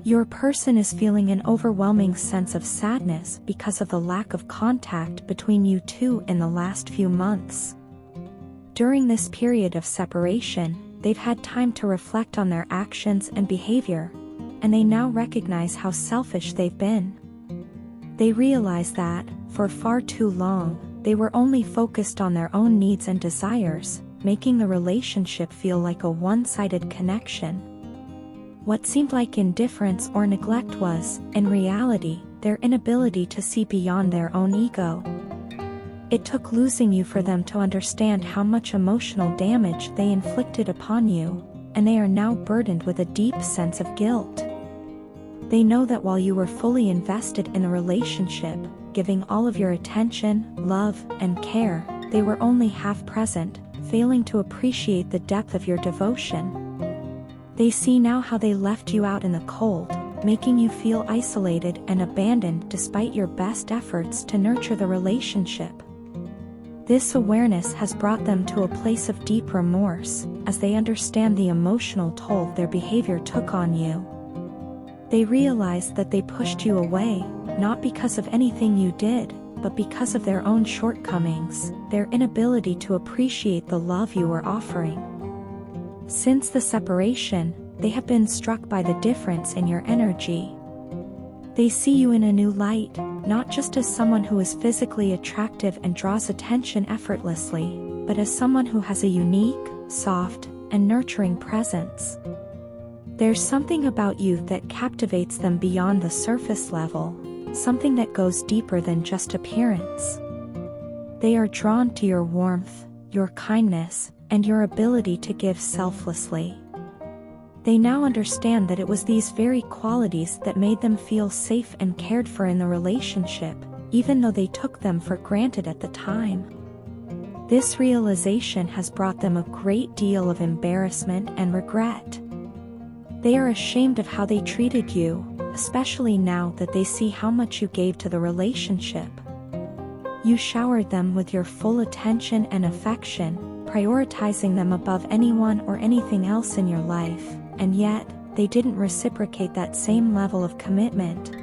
Your person is feeling an overwhelming sense of sadness because of the lack of contact between you two in the last few months. During this period of separation, they've had time to reflect on their actions and behavior, and they now recognize how selfish they've been. They realize that, for far too long, they were only focused on their own needs and desires, making the relationship feel like a one-sided connection. What seemed like indifference or neglect was, in reality, their inability to see beyond their own ego. It took losing you for them to understand how much emotional damage they inflicted upon you, and they are now burdened with a deep sense of guilt. They know that while you were fully invested in a relationship, giving all of your attention, love, and care, they were only half present, failing to appreciate the depth of your devotion. They see now how they left you out in the cold, making you feel isolated and abandoned despite your best efforts to nurture the relationship. This awareness has brought them to a place of deep remorse, as they understand the emotional toll their behavior took on you. They realize that they pushed you away, not because of anything you did, but because of their own shortcomings, their inability to appreciate the love you were offering. Since the separation, they have been struck by the difference in your energy. They see you in a new light, not just as someone who is physically attractive and draws attention effortlessly, but as someone who has a unique, soft, and nurturing presence. There's something about you that captivates them beyond the surface level, something that goes deeper than just appearance. They are drawn to your warmth, your kindness, and your ability to give selflessly. They now understand that it was these very qualities that made them feel safe and cared for in the relationship, even though they took them for granted at the time. This realization has brought them a great deal of embarrassment and regret. They are ashamed of how they treated you, especially now that they see how much you gave to the relationship. You showered them with your full attention and affection, prioritizing them above anyone or anything else in your life, and yet, they didn't reciprocate that same level of commitment.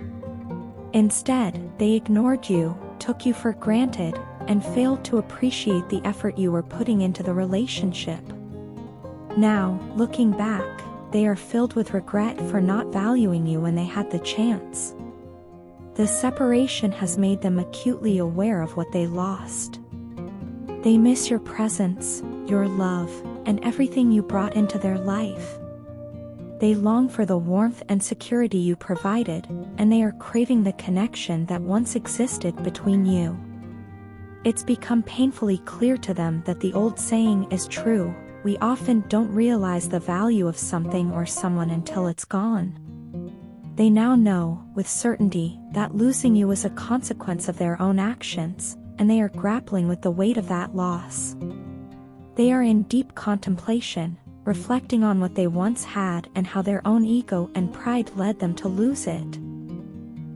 Instead, they ignored you, took you for granted, and failed to appreciate the effort you were putting into the relationship. Now, looking back, they are filled with regret for not valuing you when they had the chance. The separation has made them acutely aware of what they lost. They miss your presence, your love, and everything you brought into their life. They long for the warmth and security you provided, and they are craving the connection that once existed between you. It's become painfully clear to them that the old saying is true: we often don't realize the value of something or someone until it's gone. They now know, with certainty, that losing you is a consequence of their own actions, and they are grappling with the weight of that loss. They are in deep contemplation, reflecting on what they once had and how their own ego and pride led them to lose it.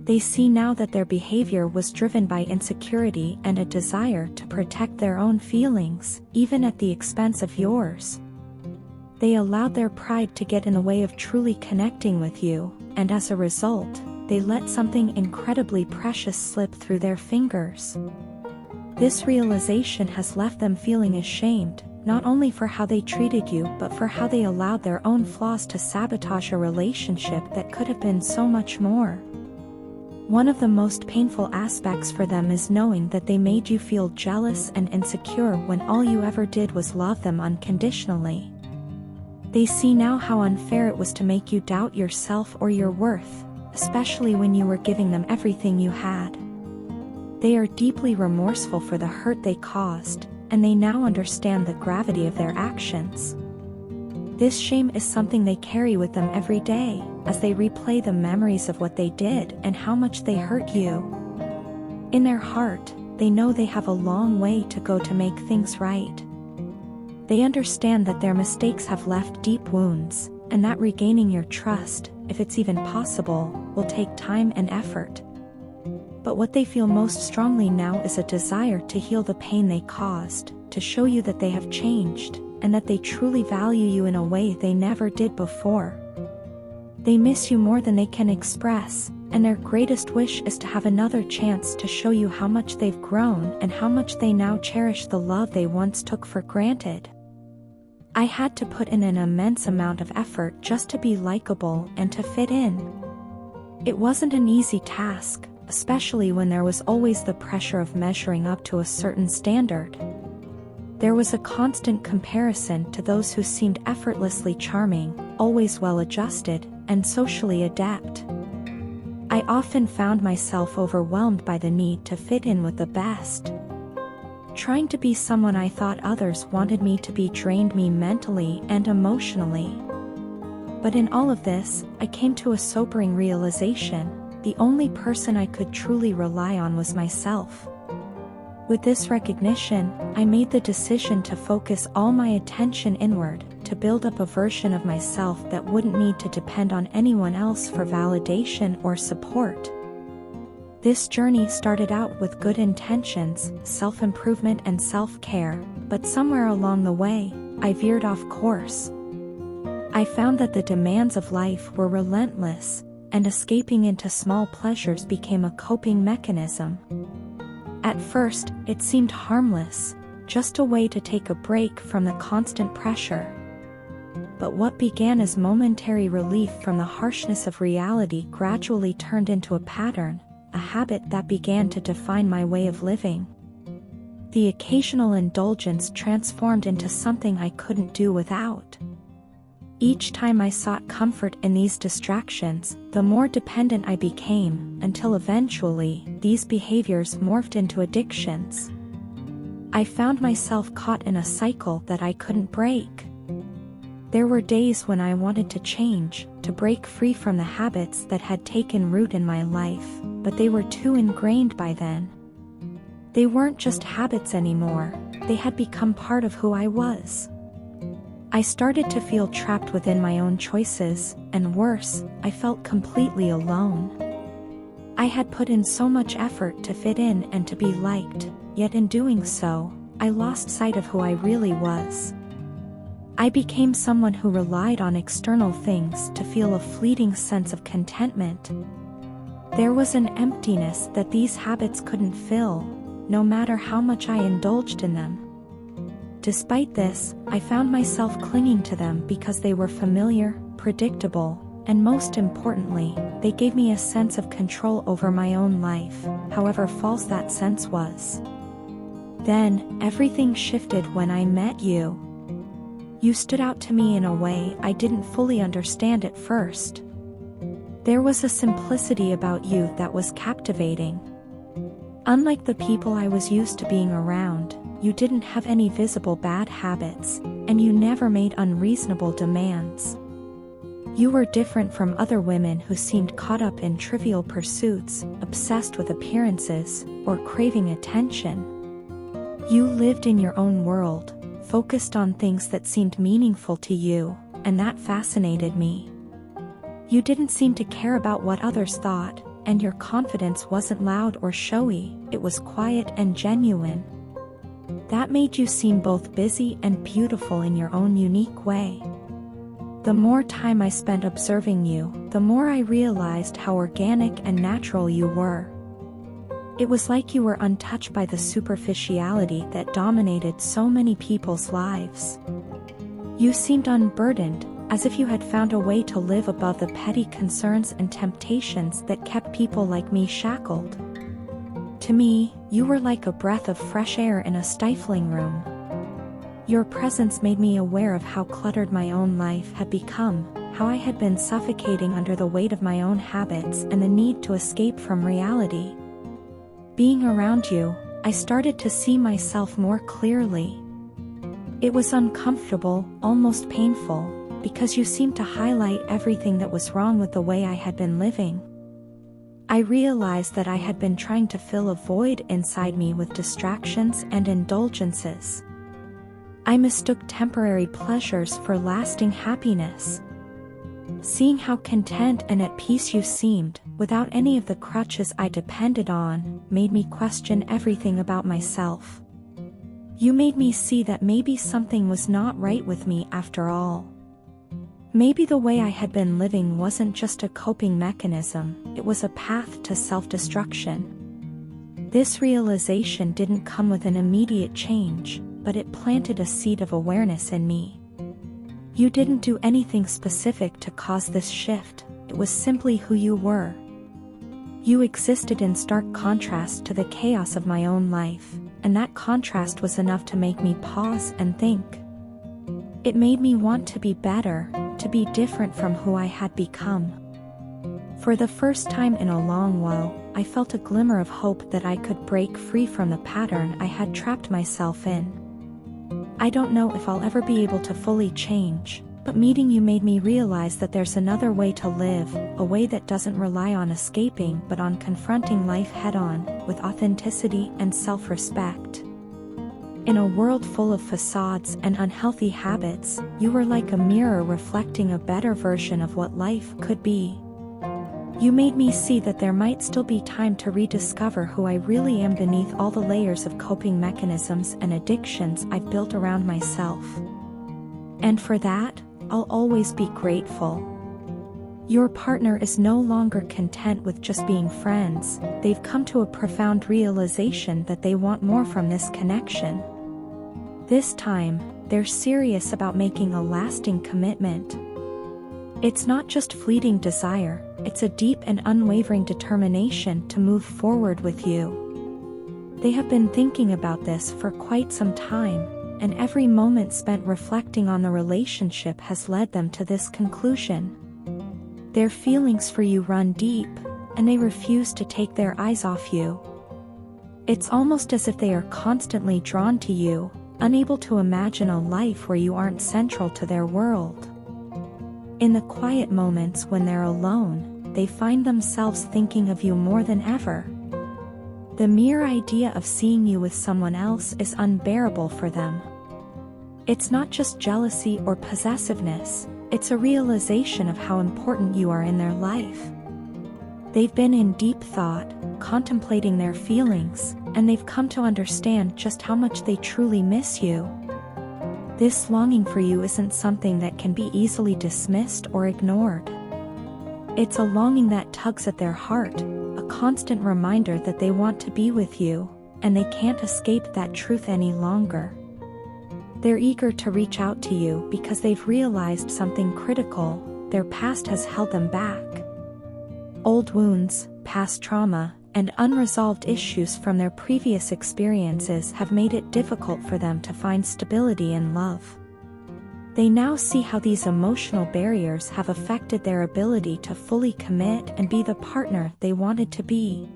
They see now that their behavior was driven by insecurity and a desire to protect their own feelings, even at the expense of yours. They allowed their pride to get in the way of truly connecting with you, and as a result, they let something incredibly precious slip through their fingers. This realization has left them feeling ashamed, not only for how they treated you but for how they allowed their own flaws to sabotage a relationship that could have been so much more. One of the most painful aspects for them is knowing that they made you feel jealous and insecure when all you ever did was love them unconditionally. They see now how unfair it was to make you doubt yourself or your worth, especially when you were giving them everything you had. They are deeply remorseful for the hurt they caused, and they now understand the gravity of their actions. This shame is something they carry with them every day, as they replay the memories of what they did and how much they hurt you. In their heart, they know they have a long way to go to make things right. They understand that their mistakes have left deep wounds, and that regaining your trust, if it's even possible, will take time and effort. But what they feel most strongly now is a desire to heal the pain they caused, to show you that they have changed, and that they truly value you in a way they never did before. They miss you more than they can express, and their greatest wish is to have another chance to show you how much they've grown and how much they now cherish the love they once took for granted. I had to put in an immense amount of effort just to be likable and to fit in. It wasn't an easy task, especially when there was always the pressure of measuring up to a certain standard. There was a constant comparison to those who seemed effortlessly charming, always well-adjusted, and socially adept. I often found myself overwhelmed by the need to fit in with the best. Trying to be someone I thought others wanted me to be drained me mentally and emotionally. But in all of this, I came to a sobering realization: the only person I could truly rely on was myself. With this recognition, I made the decision to focus all my attention inward, to build up a version of myself that wouldn't need to depend on anyone else for validation or support. This journey started out with good intentions, self-improvement and self-care, but somewhere along the way, I veered off course. I found that the demands of life were relentless, and escaping into small pleasures became a coping mechanism. At first, it seemed harmless, just a way to take a break from the constant pressure. But what began as momentary relief from the harshness of reality gradually turned into a pattern, a habit that began to define my way of living. The occasional indulgence transformed into something I couldn't do without. Each time I sought comfort in these distractions, the more dependent I became, until eventually, these behaviors morphed into addictions. I found myself caught in a cycle that I couldn't break. There were days when I wanted to change, to break free from the habits that had taken root in my life, but they were too ingrained by then. They weren't just habits anymore, they had become part of who I was. I started to feel trapped within my own choices, and worse, I felt completely alone. I had put in so much effort to fit in and to be liked, yet in doing so, I lost sight of who I really was. I became someone who relied on external things to feel a fleeting sense of contentment. There was an emptiness that these habits couldn't fill, no matter how much I indulged in them. Despite this, I found myself clinging to them because they were familiar, predictable, and most importantly, they gave me a sense of control over my own life, however false that sense was. Then, everything shifted when I met you. You stood out to me in a way I didn't fully understand at first. There was a simplicity about you that was captivating. Unlike the people I was used to being around, you didn't have any visible bad habits, and you never made unreasonable demands. You were different from other women who seemed caught up in trivial pursuits, obsessed with appearances, or craving attention. You lived in your own world, focused on things that seemed meaningful to you, and that fascinated me. You didn't seem to care about what others thought, and your confidence wasn't loud or showy, it was quiet and genuine. That made you seem both busy and beautiful in your own unique way. The more time I spent observing you, the more I realized how organic and natural you were. It was like you were untouched by the superficiality that dominated so many people's lives. You seemed unburdened, as if you had found a way to live above the petty concerns and temptations that kept people like me shackled. To me, you were like a breath of fresh air in a stifling room. Your presence made me aware of how cluttered my own life had become, how I had been suffocating under the weight of my own habits and the need to escape from reality. Being around you, I started to see myself more clearly. It was uncomfortable, almost painful, because you seemed to highlight everything that was wrong with the way I had been living. I realized that I had been trying to fill a void inside me with distractions and indulgences. I mistook temporary pleasures for lasting happiness. Seeing how content and at peace you seemed, without any of the crutches I depended on, made me question everything about myself. You made me see that maybe something was not right with me after all. Maybe the way I had been living wasn't just a coping mechanism, it was a path to self-destruction. This realization didn't come with an immediate change, but it planted a seed of awareness in me. You didn't do anything specific to cause this shift, it was simply who you were. You existed in stark contrast to the chaos of my own life, and that contrast was enough to make me pause and think. It made me want to be better, to be different from who I had become. For the first time in a long while, I felt a glimmer of hope that I could break free from the pattern I had trapped myself in. I don't know if I'll ever be able to fully change, but meeting you made me realize that there's another way to live, a way that doesn't rely on escaping but on confronting life head-on, with authenticity and self-respect. In a world full of facades and unhealthy habits, you were like a mirror reflecting a better version of what life could be. You made me see that there might still be time to rediscover who I really am beneath all the layers of coping mechanisms and addictions I've built around myself. And for that, I'll always be grateful. Your partner is no longer content with just being friends, they've come to a profound realization that they want more from this connection. This time, they're serious about making a lasting commitment. It's not just fleeting desire, it's a deep and unwavering determination to move forward with you. They have been thinking about this for quite some time, and every moment spent reflecting on the relationship has led them to this conclusion. Their feelings for you run deep, and they refuse to take their eyes off you. It's almost as if they are constantly drawn to you, unable to imagine a life where you aren't central to their world. In the quiet moments when they're alone, they find themselves thinking of you more than ever. The mere idea of seeing you with someone else is unbearable for them. It's not just jealousy or possessiveness, it's a realization of how important you are in their life. They've been in deep thought, contemplating their feelings, and they've come to understand just how much they truly miss you. This longing for you isn't something that can be easily dismissed or ignored. It's a longing that tugs at their heart, a constant reminder that they want to be with you, and they can't escape that truth any longer. They're eager to reach out to you because they've realized something critical: their past has held them back. Old wounds, past trauma, and unresolved issues from their previous experiences have made it difficult for them to find stability in love. They now see how these emotional barriers have affected their ability to fully commit and be the partner they wanted to be.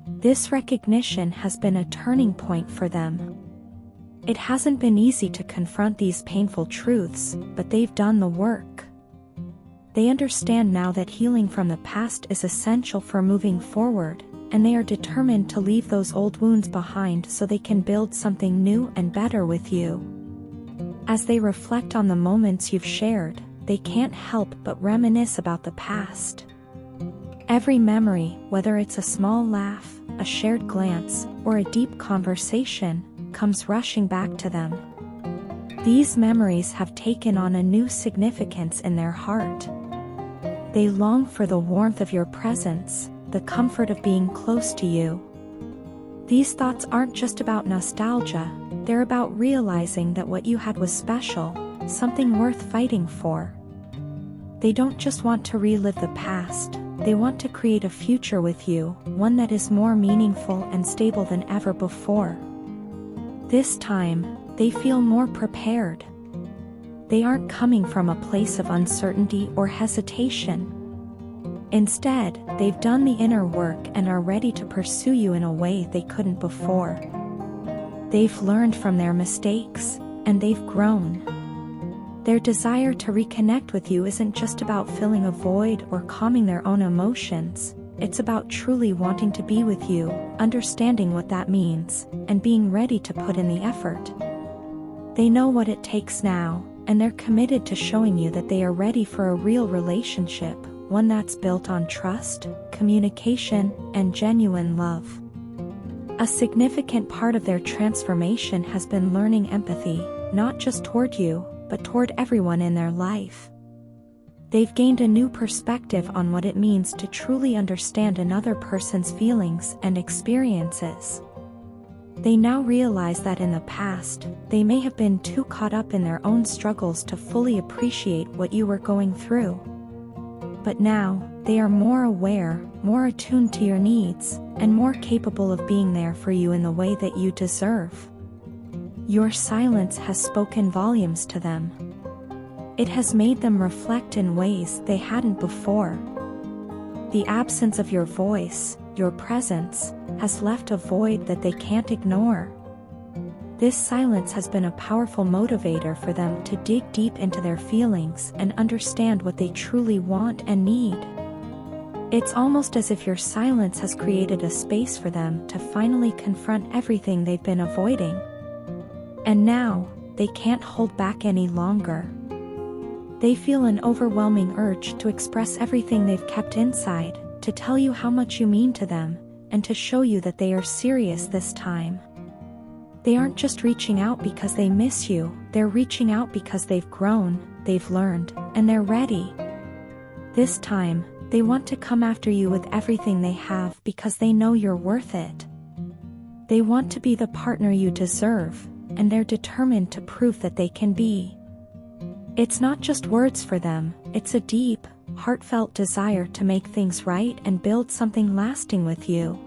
This recognition has been a turning point for them. It hasn't been easy to confront these painful truths, but they've done the work. They understand now that healing from the past is essential for moving forward, and they are determined to leave those old wounds behind so they can build something new and better with you. As they reflect on the moments you've shared, they can't help but reminisce about the past. Every memory, whether it's a small laugh, a shared glance, or a deep conversation, comes rushing back to them. These memories have taken on a new significance in their heart. They long for the warmth of your presence, the comfort of being close to you. These thoughts aren't just about nostalgia, they're about realizing that what you had was special, something worth fighting for. They don't just want to relive the past, they want to create a future with you, one that is more meaningful and stable than ever before. This time, they feel more prepared. They aren't coming from a place of uncertainty or hesitation. Instead, they've done the inner work and are ready to pursue you in a way they couldn't before. They've learned from their mistakes, and they've grown. Their desire to reconnect with you isn't just about filling a void or calming their own emotions, it's about truly wanting to be with you, understanding what that means, and being ready to put in the effort. They know what it takes now, and they're committed to showing you that they are ready for a real relationship, one that's built on trust, communication, and genuine love. A significant part of their transformation has been learning empathy, not just toward you, but toward everyone in their life. They've gained a new perspective on what it means to truly understand another person's feelings and experiences. They now realize that in the past, they may have been too caught up in their own struggles to fully appreciate what you were going through. But now, they are more aware, more attuned to your needs, and more capable of being there for you in the way that you deserve. Your silence has spoken volumes to them. It has made them reflect in ways they hadn't before. The absence of your voice, your presence, has left a void that they can't ignore. This silence has been a powerful motivator for them to dig deep into their feelings and understand what they truly want and need. It's almost as if your silence has created a space for them to finally confront everything they've been avoiding. And now, they can't hold back any longer. They feel an overwhelming urge to express everything they've kept inside, to tell you how much you mean to them, and to show you that they are serious this time. They aren't just reaching out because they miss you, they're reaching out because they've grown, they've learned, and they're ready. This time, they want to come after you with everything they have because they know you're worth it. They want to be the partner you deserve, and they're determined to prove that they can be. It's not just words for them, it's a deep, heartfelt desire to make things right and build something lasting with you.